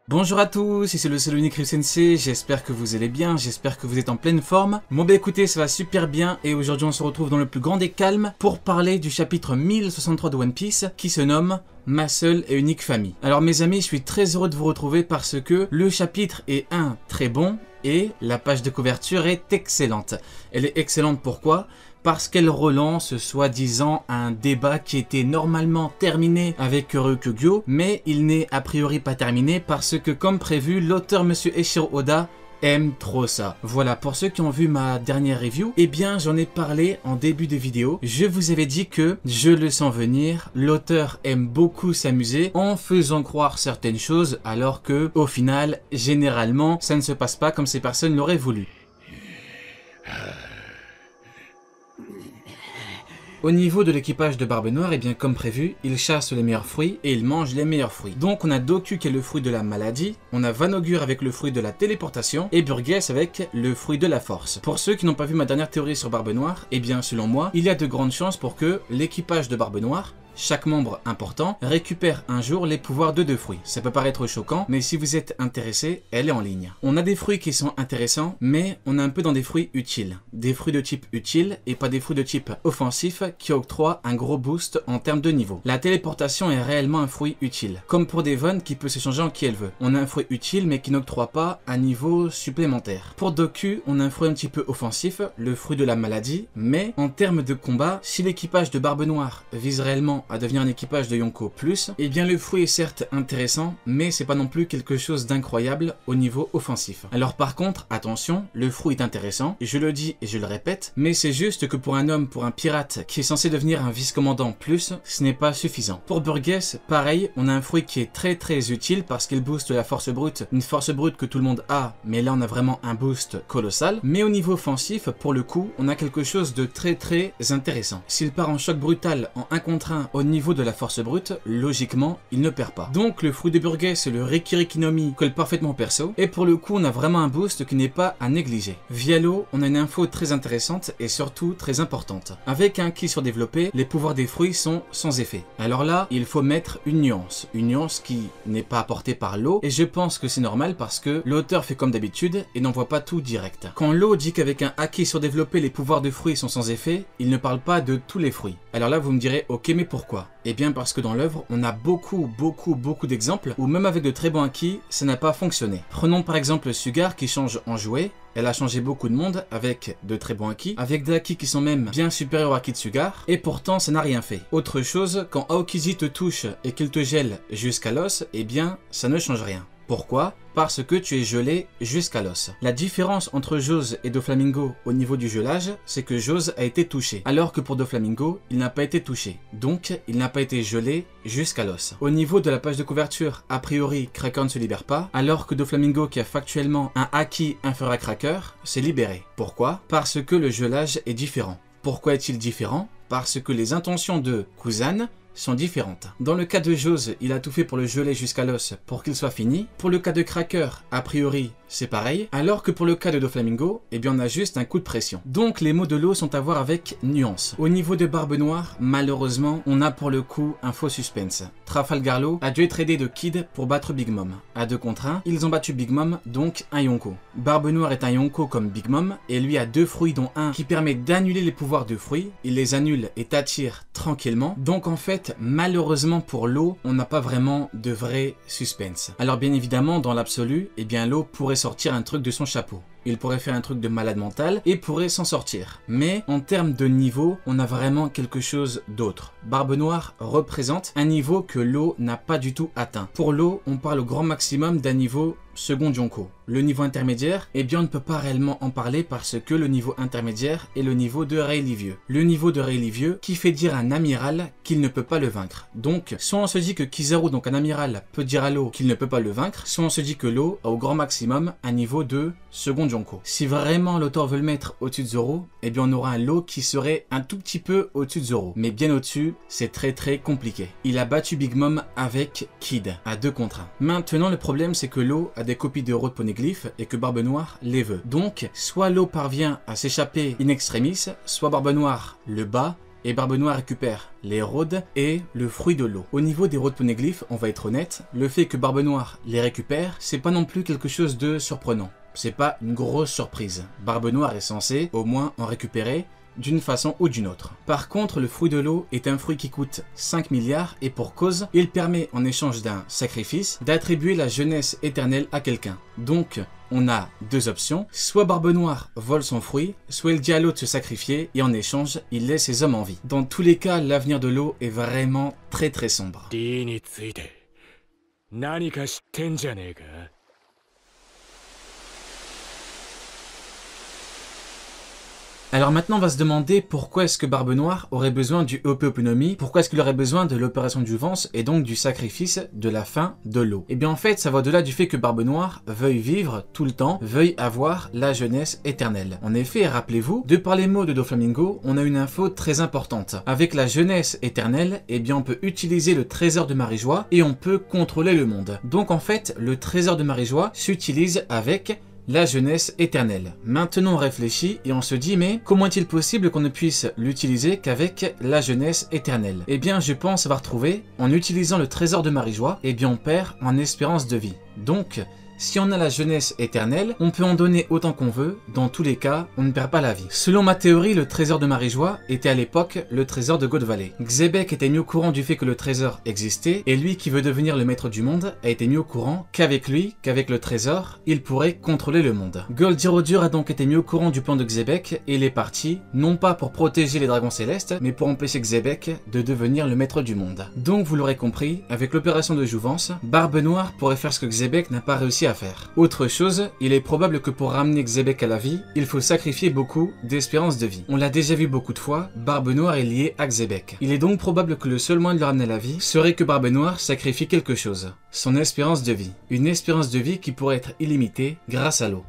Bonjour à tous, ici le seul unique Ryu Sensei, j'espère que vous allez bien, j'espère que vous êtes en pleine forme. Bon bah écoutez, ça va super bien et aujourd'hui on se retrouve dans le plus grand des calmes pour parler du chapitre 1063 de One Piece qui se nomme Ma seule et unique famille. Alors mes amis, je suis très heureux de vous retrouver parce que le chapitre est très bon et la page de couverture est excellente. Elle est excellente pourquoi ? Parce qu'elle relance soi-disant un débat qui était normalement terminé avec Ryukugyo, mais il n'est a priori pas terminé parce que comme prévu, l'auteur monsieur Eiichiro Oda aime trop ça. Voilà, pour ceux qui ont vu ma dernière review, eh bien j'en ai parlé en début de vidéo. Je vous avais dit que, je le sens venir, l'auteur aime beaucoup s'amuser en faisant croire certaines choses alors que, au final, généralement, ça ne se passe pas comme ces personnes l'auraient voulu. Au niveau de l'équipage de Barbe Noire, eh bien comme prévu, il chasse les meilleurs fruits et il mange les meilleurs fruits. Donc on a Doku qui est le fruit de la maladie, on a Vanogur avec le fruit de la téléportation et Burgess avec le fruit de la force. Pour ceux qui n'ont pas vu ma dernière théorie sur Barbe Noire, eh bien selon moi, il y a de grandes chances pour que l'équipage de Barbe Noire, chaque membre important, récupère un jour les pouvoirs de deux fruits. Ça peut paraître choquant, mais si vous êtes intéressé, elle est en ligne. On a des fruits qui sont intéressants, mais on est un peu dans des fruits utiles. Des fruits de type utile et pas des fruits de type offensif qui octroient un gros boost en termes de niveau. La téléportation est réellement un fruit utile. Comme pour Devon qui peut se changer en qui elle veut. On a un fruit utile mais qui n'octroie pas un niveau supplémentaire. Pour Doku, on a un fruit un petit peu offensif, le fruit de la maladie, mais en termes de combat, si l'équipage de Barbe Noire vise réellement à devenir un équipage de Yonko plus, eh bien le fruit est certes intéressant, mais c'est pas non plus quelque chose d'incroyable au niveau offensif. Alors par contre, attention, le fruit est intéressant, je le dis et je le répète, mais c'est juste que pour un homme, pour un pirate qui est censé devenir un vice-commandant plus, ce n'est pas suffisant. Pour Burgess, pareil, on a un fruit qui est très utile parce qu'il booste la force brute, une force brute que tout le monde a, mais là on a vraiment un boost colossal. Mais au niveau offensif, pour le coup, on a quelque chose de très intéressant. S'il part en choc brutal en 1 contre 1 au niveau de la force brute, logiquement, il ne perd pas. Donc le fruit de Burgess, le Rikiriki no Mi, colle parfaitement perso, et pour le coup, on a vraiment un boost qui n'est pas à négliger. Via l'eau, on a une info très intéressante et surtout très importante. Avec un ki surdéveloppé, les pouvoirs des fruits sont sans effet. Alors là, il faut mettre une nuance qui n'est pas apportée par l'eau, et je pense que c'est normal parce que l'auteur fait comme d'habitude et n'envoie pas tout direct. Quand l'eau dit qu'avec un haki surdéveloppé, les pouvoirs de fruits sont sans effet, il ne parle pas de tous les fruits. Alors là, vous me direz, ok, mais pourquoi ? Eh bien parce que dans l'œuvre, on a beaucoup d'exemples où même avec de très bons acquis, ça n'a pas fonctionné. Prenons par exemple Sugar qui change en jouet. Elle a changé beaucoup de monde avec de très bons acquis, avec des acquis qui sont même bien supérieurs aux acquis de Sugar, et pourtant ça n'a rien fait. Autre chose, quand Aokiji te touche et qu'il te gèle jusqu'à l'os, eh bien ça ne change rien. Pourquoi ? Parce que tu es gelé jusqu'à l'os. La différence entre Jose et Doflamingo au niveau du gelage, c'est que Jose a été touché, alors que pour Doflamingo, il n'a pas été touché. Donc, il n'a pas été gelé jusqu'à l'os. Au niveau de la page de couverture, a priori, Cracker ne se libère pas, alors que Doflamingo, qui a factuellement un haki inférieur à Cracker, s'est libéré. Pourquoi ? Parce que le gelage est différent. Pourquoi est-il différent ? Parce que les intentions de Kuzan sont différentes. Dans le cas de Jose, il a tout fait pour le geler jusqu'à l'os pour qu'il soit fini. Pour le cas de Cracker, a priori, c'est pareil. Alors que pour le cas de Doflamingo, eh bien on a juste un coup de pression. Donc les mots de l'eau sont à voir avec nuance. Au niveau de Barbe Noire, malheureusement, on a pour le coup un faux suspense. Trafalgar Law a dû être aidé de Kid pour battre Big Mom. À 2 contre 1, ils ont battu Big Mom, donc un Yonko. Barbe Noire est un Yonko comme Big Mom, et lui a 2 fruits dont un qui permet d'annuler les pouvoirs de fruits. Il les annule et t'attire tranquillement. Donc en fait, malheureusement pour l'eau, on n'a pas vraiment de vrai suspense. Alors bien évidemment, dans l'absolu, eh bien l'eau pourrait sortir un truc de son chapeau. Il pourrait faire un truc de malade mental et pourrait s'en sortir. Mais en termes de niveau, on a vraiment quelque chose d'autre. Barbe Noire représente un niveau que l'eau n'a pas du tout atteint. Pour l'eau, on parle au grand maximum d'un niveau second Yonko. Le niveau intermédiaire, eh bien on ne peut pas réellement en parler parce que le niveau intermédiaire est le niveau de Rayleigh Vieux. Le niveau de Rayleigh Vieux qui fait dire à un amiral qu'il ne peut pas le vaincre. Donc, soit on se dit que Kizaru, donc un amiral, peut dire à l'eau qu'il ne peut pas le vaincre, soit on se dit que l'eau a au grand maximum un niveau de second Yonko. Si vraiment l'auteur veut le mettre au-dessus de Zoro, eh bien on aura un lot qui serait un tout petit peu au-dessus de Zoro. Mais bien au-dessus, c'est très compliqué. Il a battu Big Mom avec Kid à 2 contre 1. Maintenant, le problème c'est que l'eau a des copies de Road Poneglyph et que Barbe Noire les veut. Donc, soit l'eau parvient à s'échapper in extremis, soit Barbe Noire le bat et Barbe Noire récupère les rôdes et le fruit de l'eau. Au niveau des rôdes poneglyphes, on va être honnête, le fait que Barbe Noire les récupère, c'est pas non plus quelque chose de surprenant. C'est pas une grosse surprise. Barbe Noire est censée au moins en récupérer d'une façon ou d'une autre. Par contre, le fruit de l'eau est un fruit qui coûte 5 milliards et pour cause, il permet en échange d'un sacrifice d'attribuer la jeunesse éternelle à quelqu'un. Donc, on a deux options, soit Barbe Noire vole son fruit, soit il dit à l'autre de se sacrifier et en échange, il laisse ses hommes en vie. Dans tous les cas, l'avenir de l'eau est vraiment très sombre. Alors maintenant on va se demander pourquoi est-ce que Barbe Noire aurait besoin du Ope-Ope-no-Mi, pourquoi est-ce qu'il aurait besoin de l'opération de jouvence et donc du sacrifice de la fin de l'eau. Et bien en fait ça va au-delà du fait que Barbe Noire veuille vivre tout le temps, veuille avoir la jeunesse éternelle. En effet, rappelez-vous, de par les mots de Doflamingo, on a une info très importante. Avec la jeunesse éternelle, eh bien on peut utiliser le trésor de Marie-Joie et on peut contrôler le monde. Donc en fait, le trésor de Marie-Joie s'utilise avec la jeunesse éternelle. Maintenant on réfléchit et on se dit mais comment est-il possible qu'on ne puisse l'utiliser qu'avec la jeunesse éternelle? Eh bien je pense avoir trouvé, en utilisant le trésor de Marie-Joie, eh bien on perd en espérance de vie. Donc si on a la jeunesse éternelle, on peut en donner autant qu'on veut, dans tous les cas, on ne perd pas la vie. Selon ma théorie, le trésor de Marie-Joie était à l'époque le trésor de God Valley. Xebec était mis au courant du fait que le trésor existait, et lui qui veut devenir le maître du monde a été mis au courant qu'avec lui, qu'avec le trésor, il pourrait contrôler le monde. Goldirodur a donc été mis au courant du plan de Xebec, et il est parti, non pas pour protéger les dragons célestes, mais pour empêcher Xebec de devenir le maître du monde. Donc vous l'aurez compris, avec l'opération de jouvence, Barbe Noire pourrait faire ce que Xebec n'a pas réussi à faire. Autre chose, il est probable que pour ramener Xebec à la vie, il faut sacrifier beaucoup d'espérance de vie. On l'a déjà vu beaucoup de fois, Barbe Noire est liée à Xebec. Il est donc probable que le seul moyen de le ramener à la vie serait que Barbe Noire sacrifie quelque chose, son espérance de vie. Une espérance de vie qui pourrait être illimitée grâce à l'eau.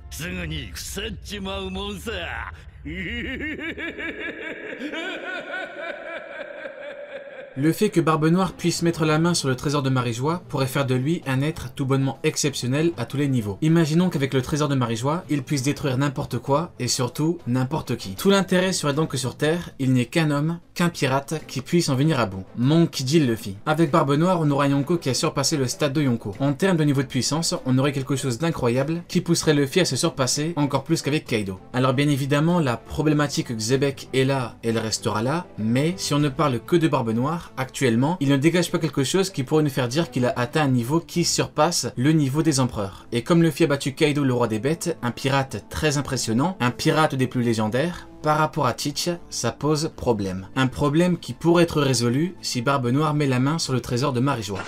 Le fait que Barbe Noire puisse mettre la main sur le trésor de Marie-Joie pourrait faire de lui un être tout bonnement exceptionnel à tous les niveaux. Imaginons qu'avec le trésor de Marie-Joie, il puisse détruire n'importe quoi et surtout n'importe qui. Tout l'intérêt serait donc que sur Terre, il n'y ait qu'un homme, qu'un pirate qui puisse en venir à bout. Monkey D. Luffy. Avec Barbe Noire, on aura un Yonko qui a surpassé le stade de Yonko. En termes de niveau de puissance, on aurait quelque chose d'incroyable qui pousserait Luffy à se surpasser encore plus qu'avec Kaido. Alors bien évidemment, la problématique Xebec est là, elle restera là, mais si on ne parle que de Barbe Noire, actuellement, il ne dégage pas quelque chose qui pourrait nous faire dire qu'il a atteint un niveau qui surpasse le niveau des empereurs. Et comme Luffy a battu Kaido, le roi des bêtes, un pirate très impressionnant, un pirate des plus légendaires, par rapport à Teach, ça pose problème. Un problème qui pourrait être résolu si Barbe Noire met la main sur le trésor de Marie-Joie.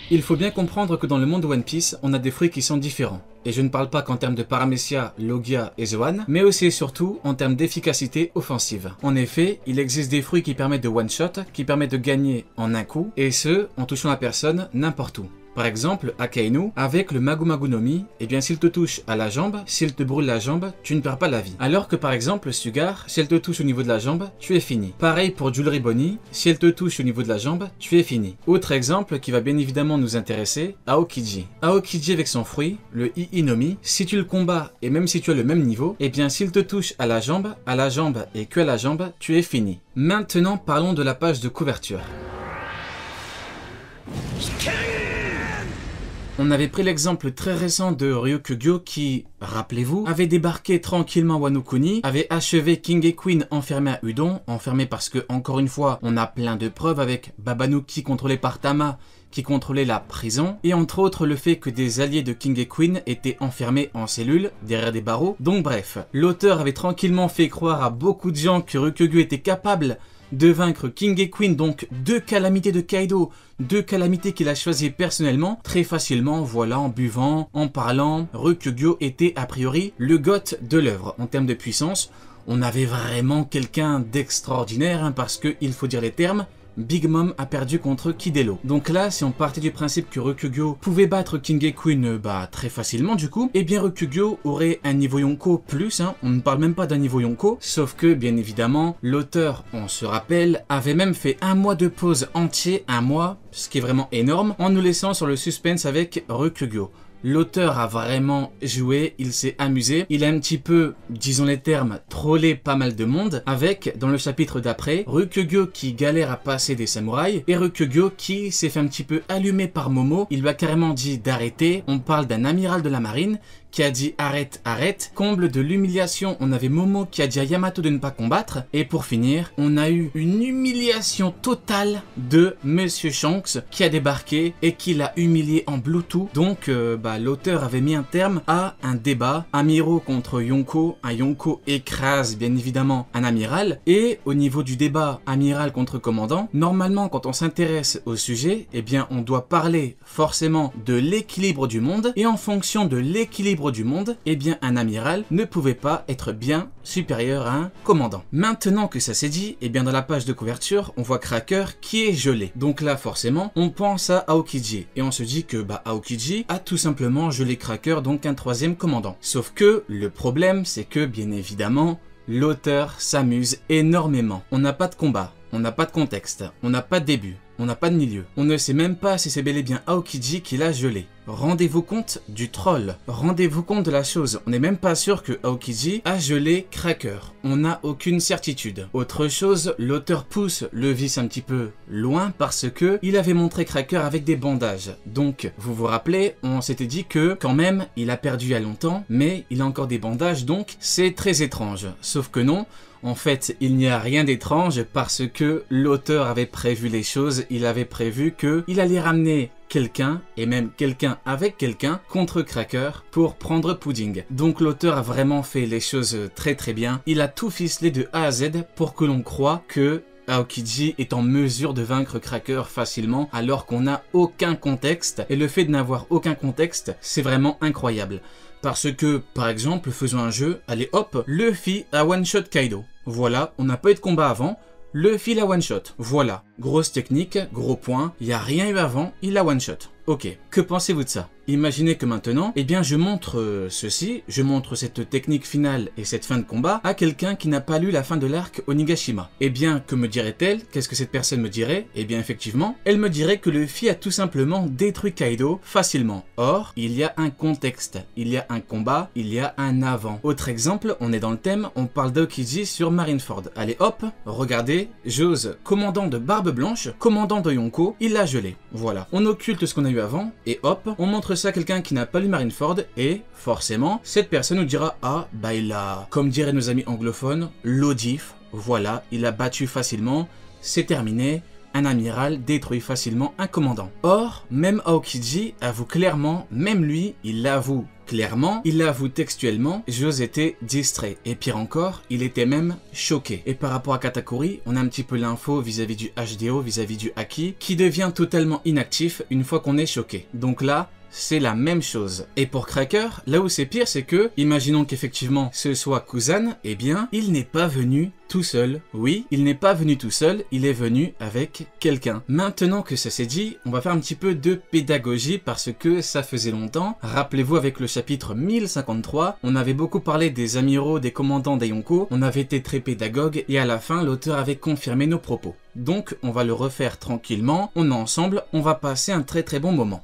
Il faut bien comprendre que dans le monde de One Piece, on a des fruits qui sont différents. Et je ne parle pas qu'en termes de Paramecia, Logia et Zoan, mais aussi et surtout en termes d'efficacité offensive. En effet, il existe des fruits qui permettent de one-shot, qui permettent de gagner en un coup, et ce, en touchant la personne n'importe où. Par exemple, Akainu, avec le Magu Magu no Mi, eh bien s'il te touche à la jambe, s'il te brûle la jambe, tu ne perds pas la vie. Alors que par exemple, Sugar, si elle te touche au niveau de la jambe, tu es fini. Pareil pour Jewelry Bonnie, si elle te touche au niveau de la jambe, tu es fini. Autre exemple qui va bien évidemment nous intéresser, Aokiji. Aokiji avec son fruit, le Ii-no-Mi, si tu le combats et même si tu as le même niveau, eh bien s'il te touche à la jambe et que à la jambe, tu es fini. Maintenant parlons de la page de couverture. On avait pris l'exemple très récent de Ryukugyo qui, rappelez-vous, avait débarqué tranquillement à Wano Kuni, avait achevé King et Queen enfermés à Udon, enfermés parce que, encore une fois, on a plein de preuves avec Babanuki contrôlé par Tama, qui contrôlait la prison, et entre autres le fait que des alliés de King et Queen étaient enfermés en cellules, derrière des barreaux. Donc bref, l'auteur avait tranquillement fait croire à beaucoup de gens que Ryukugyo était capable de vaincre King et Queen, donc deux calamités de Kaido, deux calamités qu'il a choisies personnellement, très facilement, voilà, en buvant, en parlant. Ryukugyo était a priori le goth de l'œuvre. En termes de puissance, on avait vraiment quelqu'un d'extraordinaire, hein, parce que, il faut dire les termes, Big Mom a perdu contre Kidelo. Donc là, si on partait du principe que Ryukugyo pouvait battre King et Queen très facilement du coup, eh bien Ryukugyo aurait un niveau Yonko plus, hein, on ne parle même pas d'un niveau Yonko, sauf que bien évidemment, l'auteur, on se rappelle, avait même fait un mois de pause entier, un mois, ce qui est vraiment énorme, en nous laissant sur le suspense avec Ryukugyo. l'auteur a vraiment joué, il s'est amusé, il a un petit peu, disons les termes, trollé pas mal de monde, avec, dans le chapitre d'après, Ryukugyo qui galère à passer des samouraïs, et Ryukugyo qui s'est fait un petit peu allumer par Momo, il lui a carrément dit d'arrêter, on parle d'un amiral de la marine, qui a dit arrête, arrête. Comble de l'humiliation, on avait Momo qui a dit à Yamato de ne pas combattre. Et pour finir, on a eu une humiliation totale de Monsieur Shanks qui a débarqué et qui l'a humilié en Bluetooth. Donc l'auteur avait mis un terme à un débat. Amiro contre Yonko. Un Yonko écrase bien évidemment un amiral. Et au niveau du débat amiral contre commandant, normalement quand on s'intéresse au sujet, eh bien on doit parler forcément de l'équilibre du monde. Et en fonction de l'équilibre du monde, eh bien un amiral ne pouvait pas être bien supérieur à un commandant. Maintenant que ça s'est dit, eh bien dans la page de couverture, on voit Cracker qui est gelé. Donc là forcément, on pense à Aokiji et on se dit que Aokiji a tout simplement gelé Cracker, donc un troisième commandant. Sauf que le problème, c'est que bien évidemment, l'auteur s'amuse énormément. On n'a pas de combat, on n'a pas de contexte, on n'a pas de début, on n'a pas de milieu. On ne sait même pas si c'est bel et bien Aokiji qui l'a gelé. Rendez-vous compte du troll. Rendez-vous compte de la chose. On n'est même pas sûr que Aokiji a gelé Cracker. On n'a aucune certitude. Autre chose, l'auteur pousse le vice un petit peu loin parce que il avait montré Cracker avec des bandages. Donc, vous vous rappelez, on s'était dit que quand même, il a perdu il y a longtemps, mais il a encore des bandages, donc c'est très étrange. Sauf que non. En fait, il n'y a rien d'étrange parce que l'auteur avait prévu les choses, il avait prévu qu'il allait ramener quelqu'un, et même quelqu'un avec quelqu'un, contre Cracker pour prendre Pudding. Donc l'auteur a vraiment fait les choses très très bien, il a tout ficelé de A à Z pour que l'on croie que Aokiji est en mesure de vaincre Cracker facilement alors qu'on n'a aucun contexte, et le fait de n'avoir aucun contexte, c'est vraiment incroyable. Parce que, par exemple, faisons un jeu, allez hop, Luffy a one-shot Kaido. Voilà, on n'a pas eu de combat avant, Luffy l'a one-shot. Voilà, grosse technique, gros point, il n'y a rien eu avant, il l'a one-shot. Ok, que pensez-vous de ça? Imaginez que maintenant, eh bien je montre ceci, je montre cette technique finale et cette fin de combat à quelqu'un qui n'a pas lu la fin de l'arc Onigashima. Eh bien, que me dirait-elle? Qu'est-ce que cette personne me dirait? Eh bien effectivement, elle me dirait que Luffy a tout simplement détruit Kaido facilement. Or, il y a un contexte, il y a un combat, il y a un avant. Autre exemple, on est dans le thème, on parle d'Aokiji sur Marineford. Allez hop, regardez, j'ose, commandant de Barbe Blanche, commandant de Yonko, il l'a gelé. Voilà, on occulte ce qu'on a eu avant, et hop, on montre ça à quelqu'un qui n'a pas lu Marineford, et forcément, cette personne nous dira « Ah, il a, comme diraient nos amis anglophones, l'odif, voilà, il a battu facilement, c'est terminé, un amiral détruit facilement un commandant. » Or, même Aokiji avoue clairement, même lui, il l'avoue clairement, il l'avoue textuellement, Jose était distrait. Et pire encore, il était même choqué. Et par rapport à Katakuri, on a un petit peu l'info vis-à-vis du HDO, vis-à-vis du Haki, qui devient totalement inactif une fois qu'on est choqué. Donc là, c'est la même chose. Et pour Cracker, là où c'est pire, c'est que, imaginons qu'effectivement ce soit Kuzan, eh bien, il n'est pas venu tout seul. Oui, il n'est pas venu tout seul, il est venu avec quelqu'un. Maintenant que ça s'est dit, on va faire un petit peu de pédagogie parce que ça faisait longtemps. Rappelez-vous, avec le chapitre 1053, on avait beaucoup parlé des amiraux, des commandants des Yonko, on avait été très pédagogue et à la fin, l'auteur avait confirmé nos propos. Donc, on va le refaire tranquillement, on est ensemble, on va passer un très très bon moment.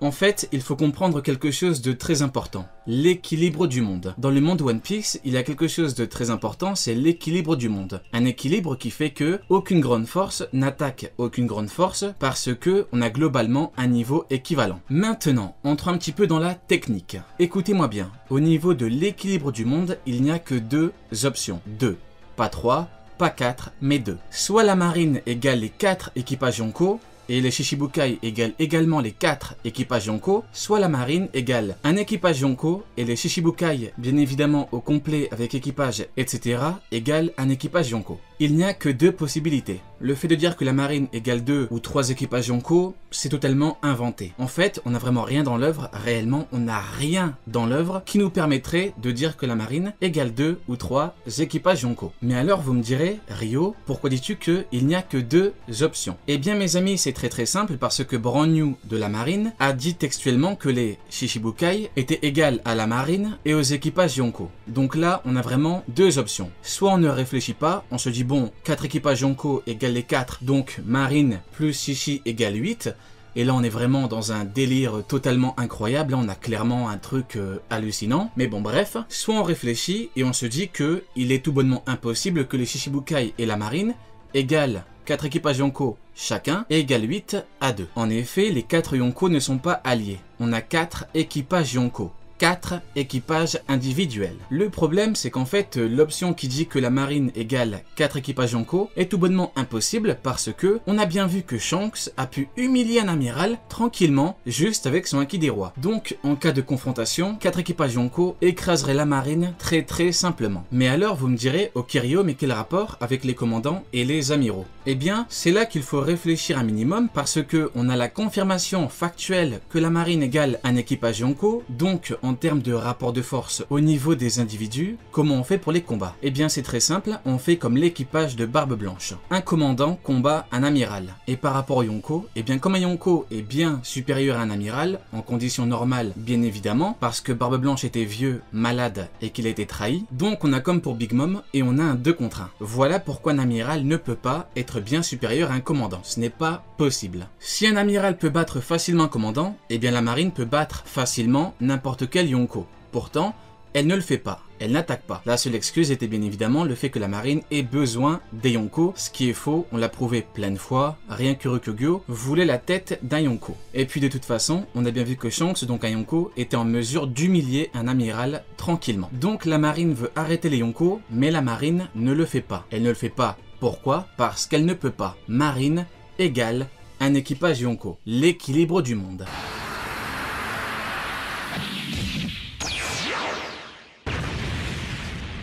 En fait, il faut comprendre quelque chose de très important, l'équilibre du monde. Dans le monde One Piece, il y a quelque chose de très important, c'est l'équilibre du monde. Un équilibre qui fait que aucune grande force n'attaque aucune grande force parce que on a globalement un niveau équivalent. Maintenant, entrons un petit peu dans la technique. Écoutez-moi bien, au niveau de l'équilibre du monde, il n'y a que deux options. Deux, pas trois, pas quatre, mais deux. Soit la marine égale les 4 équipages Yonko, et les Shichibukai égale également les 4 équipages Yonko, soit la marine égale un équipage Yonko et les Shichibukai, bien évidemment au complet avec équipage, etc., égale un équipage Yonko. Il n'y a que deux possibilités. Le fait de dire que la marine égale 2 ou 3 équipages Yonko, c'est totalement inventé. En fait, on n'a vraiment rien dans l'œuvre, réellement, on n'a rien dans l'œuvre qui nous permettrait de dire que la marine égale 2 ou 3 équipages Yonko. Mais alors, vous me direz, Rio, pourquoi dis-tu qu'il n'y a que deux options? Eh bien, mes amis, c'est très très simple parce que Brand New de la marine a dit textuellement que les Shichibukai étaient égales à la marine et aux équipages Yonko. Donc là, on a vraiment deux options. Soit on ne réfléchit pas, on se dit bon, 4 équipages Yonko égale les 4, donc Marine plus Shishi égale 8. Et là on est vraiment dans un délire totalement incroyable, là on a clairement un truc hallucinant. Mais bon bref, soit on réfléchit et on se dit que il est tout bonnement impossible que les Shichibukai et la marine égale 4 équipages Yonko chacun égale 8 à 2. En effet, les 4 Yonko ne sont pas alliés. On a 4 équipages Yonko. 4 équipages individuels. Le problème, c'est qu'en fait, l'option qui dit que la marine égale 4 équipages Yonko est tout bonnement impossible parce que on a bien vu que Shanks a pu humilier un amiral tranquillement, juste avec son Haki des rois. Donc, en cas de confrontation, 4 équipages Yonko écraseraient la marine très simplement. Mais alors, vous me direz, oh Kiryu, mais quel rapport avec les commandants et les amiraux? Eh bien, c'est là qu'il faut réfléchir un minimum parce que on a la confirmation factuelle que la marine égale un équipage Yonko, donc en termes de rapport de force au niveau des individus, comment on fait pour les combats? Eh bien c'est très simple, on fait comme l'équipage de Barbe Blanche. Un commandant combat un amiral. Et par rapport au Yonko, eh bien comme un Yonko est bien supérieur à un amiral, en conditions normales bien évidemment, parce que Barbe Blanche était vieux, malade et qu'il a été trahi, donc on a comme pour Big Mom et on a un 2 contre 1. Voilà pourquoi un amiral ne peut pas être bien supérieur à un commandant, ce n'est pas possible. Si un amiral peut battre facilement un commandant, eh bien la marine peut battre facilement n'importe quel Yonko. Pourtant, elle ne le fait pas, elle n'attaque pas. La seule excuse était bien évidemment le fait que la marine ait besoin des Yonko, ce qui est faux, on l'a prouvé plein de fois, rien que Ryukugyo voulait la tête d'un Yonko. Et puis de toute façon, on a bien vu que Shanks, donc un Yonko, était en mesure d'humilier un amiral tranquillement. Donc la marine veut arrêter les Yonko, mais la marine ne le fait pas. Elle ne le fait pas. Pourquoi? Parce qu'elle ne peut pas. Marine égale un équipage Yonko. L'équilibre du monde.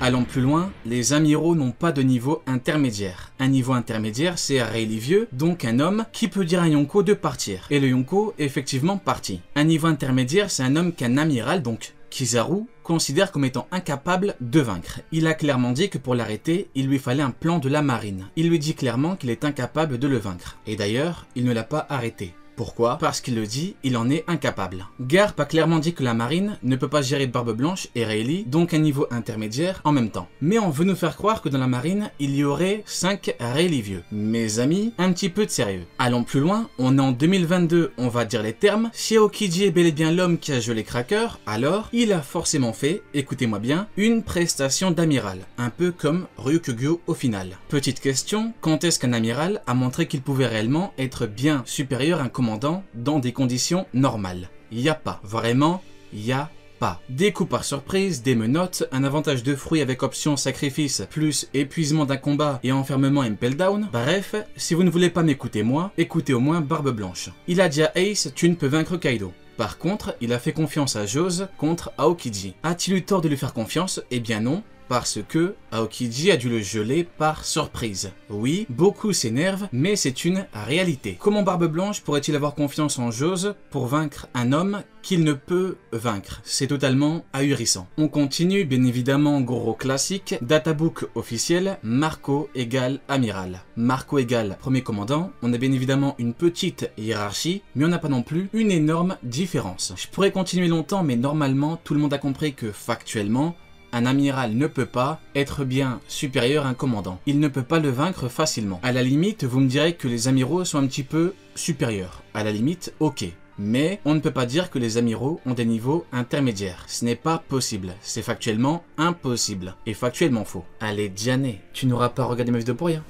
Allons plus loin, les amiraux n'ont pas de niveau intermédiaire. Un niveau intermédiaire, c'est un Rayleigh vieux, donc un homme qui peut dire à un Yonko de partir. Et le Yonko est effectivement parti. Un niveau intermédiaire, c'est un homme qu'un amiral, donc Kizaru, considère comme étant incapable de vaincre. Il a clairement dit que pour l'arrêter, il lui fallait un plan de la marine. Il lui dit clairement qu'il est incapable de le vaincre. Et d'ailleurs, il ne l'a pas arrêté. Pourquoi? Parce qu'il le dit, il en est incapable. Garp a clairement dit que la marine ne peut pas gérer Barbe Blanche et Rayleigh, donc un niveau intermédiaire en même temps. Mais on veut nous faire croire que dans la marine, il y aurait 5 Rayleigh vieux. Mes amis, un petit peu de sérieux. Allons plus loin, on est en 2022, on va dire les termes. Si Aokiji est bel et bien l'homme qui a joué les crackers, alors il a forcément fait, écoutez-moi bien, une prestation d'amiral. Un peu comme Ryukugyo au final. Petite question, quand est-ce qu'un amiral a montré qu'il pouvait réellement être bien supérieur à un commandant dans des conditions normales? Il n'y a pas. Vraiment, il n'y a pas. Des coups par surprise, des menottes, un avantage de fruits avec option sacrifice, plus épuisement d'un combat et enfermement impel down. Bref, si vous ne voulez pas m'écouter moi, écoutez au moins Barbe Blanche. Il a dit à Ace, tu ne peux vaincre Kaido. Par contre, il a fait confiance à Jose contre Aokiji. A-t-il eu tort de lui faire confiance? Eh bien non. Parce que Aokiji a dû le geler par surprise. Oui, beaucoup s'énervent, mais c'est une réalité. Comment Barbe Blanche pourrait-il avoir confiance en Jose pour vaincre un homme qu'il ne peut vaincre? C'est totalement ahurissant. On continue, bien évidemment, gros classique, databook officiel, Marco égale amiral. Marco égale premier commandant, on a bien évidemment une petite hiérarchie, mais on n'a pas non plus une énorme différence. Je pourrais continuer longtemps, mais normalement, tout le monde a compris que factuellement, un amiral ne peut pas être bien supérieur à un commandant. Il ne peut pas le vaincre facilement. À la limite, vous me direz que les amiraux sont un petit peu supérieurs. À la limite, ok. Mais on ne peut pas dire que les amiraux ont des niveaux intermédiaires. Ce n'est pas possible. C'est factuellement impossible. Et factuellement faux. Allez, Diane, tu n'auras pas regardé ma vidéo pour rien.